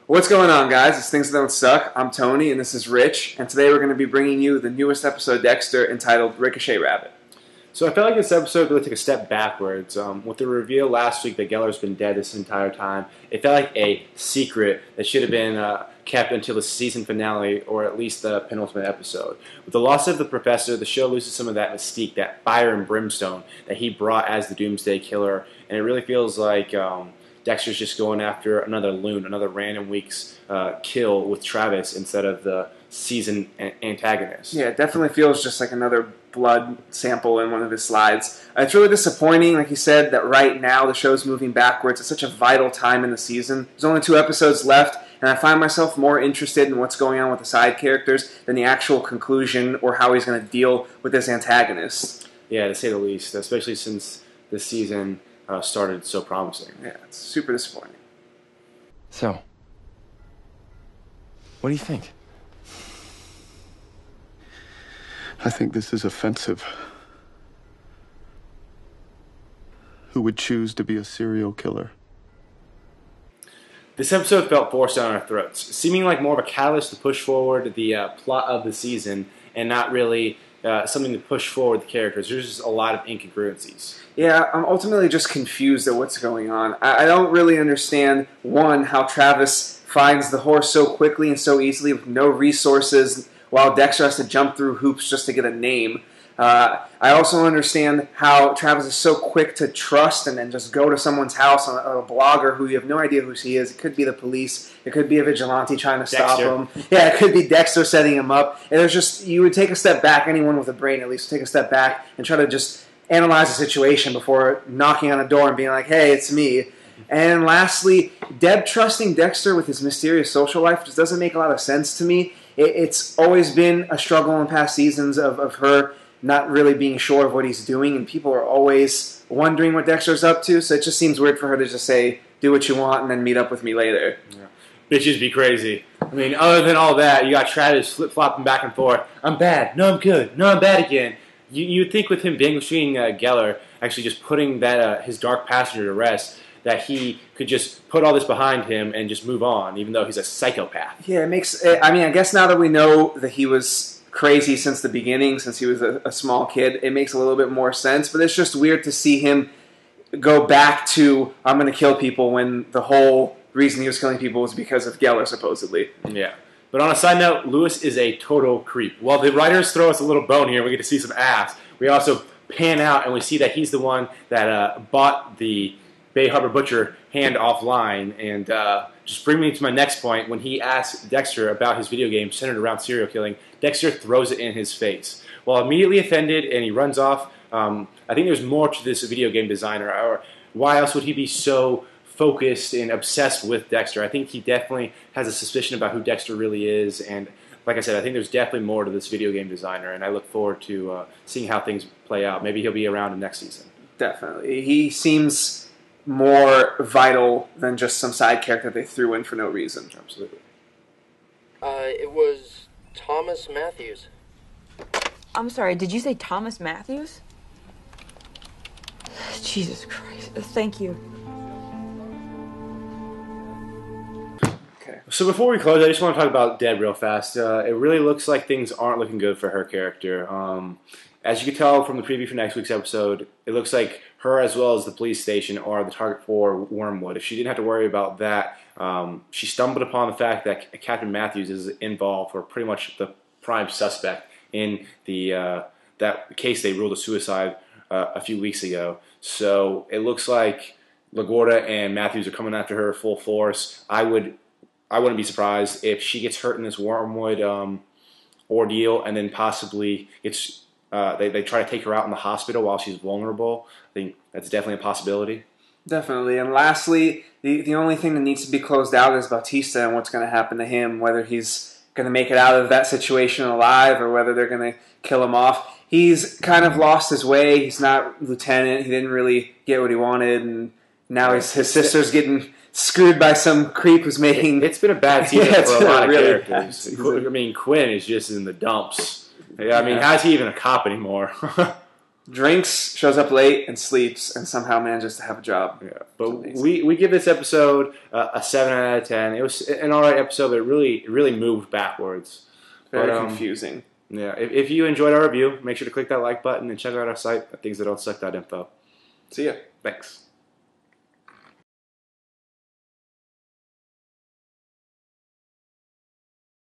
What's going on, guys? It's Things That Don't Suck. I'm Tony, and this is Rich, and today we're going to be bringing you the newest episode of Dexter entitled Ricochet Rabbit. So I felt like this episode really took a step backwards. With the reveal last week that Geller's been dead this entire time, it felt like a secret that should have been kept until the season finale, or at least the penultimate episode. With the loss of the Professor, the show loses some of that mystique, that fire and brimstone that he brought as the Doomsday Killer, and it really feels like Dexter's just going after another loon, another random week's kill with Travis instead of the season antagonist. Yeah, it definitely feels just like another blood sample in one of his slides. It's really disappointing, like you said, that right now the show's moving backwards. It's such a vital time in the season. There's only 2 episodes left, and I find myself more interested in what's going on with the side characters than the actual conclusion or how he's going to deal with this antagonist. Yeah, to say the least, especially since this season started so promising. Yeah, it's super disappointing. So, what do you think? I think this is offensive. Who would choose to be a serial killer? This episode felt forced down our throats, seeming like more of a catalyst to push forward the plot of the season and not really something to push forward the characters. There's just a lot of incongruencies. Yeah, I'm ultimately just confused at what's going on. I don't really understand, one, how Travis finds the horse so quickly and so easily with no resources, while Dexter has to jump through hoops just to get a name. I also understand how Travis is so quick to trust and then just go to someone's house, a blogger who you have no idea who she is. It could be the police. It could be a vigilante trying to stop him. Yeah, it could be Dexter setting him up. And there's just, you would take a step back, anyone with a brain at least, take a step back and try to just analyze the situation before knocking on a door and being like, hey, it's me. And lastly, Deb trusting Dexter with his mysterious social life just doesn't make a lot of sense to me. It's always been a struggle in past seasons of her not really being sure of what he's doing, and people are always wondering what Dexter's up to, so it just seems weird for her to just say, do what you want, and then meet up with me later. Yeah. Bitches be crazy. I mean, other than all that, you got Travis flip-flopping back and forth. I'm bad. No, I'm good. No, I'm bad again. You'd think with him vanquishing Geller, actually just putting that his dark passenger to rest, that he could just put all this behind him and just move on, even though he's a psychopath. Yeah, it makes... I mean, I guess now that we know that he was crazy since the beginning, since he was a small kid, it makes a little bit more sense, but it's just weird to see him go back to, I'm going to kill people, when the whole reason he was killing people was because of Geller, supposedly. Yeah. But on a side note, Lewis is a total creep. While the writers throw us a little bone here, we get to see some ass, we also pan out and we see that he's the one that bought the Bay Harbor Butcher hand offline, and just bring me to my next point. When he asks Dexter about his video game centered around serial killing, Dexter throws it in his face. While immediately offended and he runs off, I think there's more to this video game designer, or why else would he be so focused and obsessed with Dexter? I think he definitely has a suspicion about who Dexter really is, and like I said, I think there's definitely more to this video game designer, and I look forward to seeing how things play out. Maybe he'll be around in next season. Definitely. He seems more vital than just some side character they threw in for no reason. Absolutely. It was Thomas Matthews. I'm sorry, did you say Thomas Matthews? Jesus Christ. Thank you. Okay. So before we close, I just want to talk about Deb real fast. It really looks like things aren't looking good for her character. As you can tell from the preview for next week's episode, it looks like her as well as the police station are the target for Wormwood. If she didn't have to worry about that, she stumbled upon the fact that Captain Matthews is involved, or pretty much the prime suspect in the that case they ruled a suicide a few weeks ago. So it looks like LaGuardia and Matthews are coming after her full force. I wouldn't be surprised if she gets hurt in this Wormwood ordeal, and then possibly gets they try to take her out in the hospital while she's vulnerable. I think that's definitely a possibility. Definitely. And lastly, the only thing that needs to be closed out is Bautista and what's going to happen to him, whether he's going to make it out of that situation alive or whether they're going to kill him off. He's kind of lost his way. He's not lieutenant. He didn't really get what he wanted, and now his sister's getting screwed by some creep who's making... It's been a bad season for a lot of really characters. I mean, Quinn is just in the dumps. I mean, how's he even a cop anymore? Drinks, shows up late, and sleeps, and somehow manages to have a job. Yeah, but we give this episode a 7 out of 10. It was an alright episode, but it really moved backwards. Very confusing. Yeah, if you enjoyed our review, make sure to click that like button and check out our site at thingsthatdon'tsuck.info. See ya. Thanks.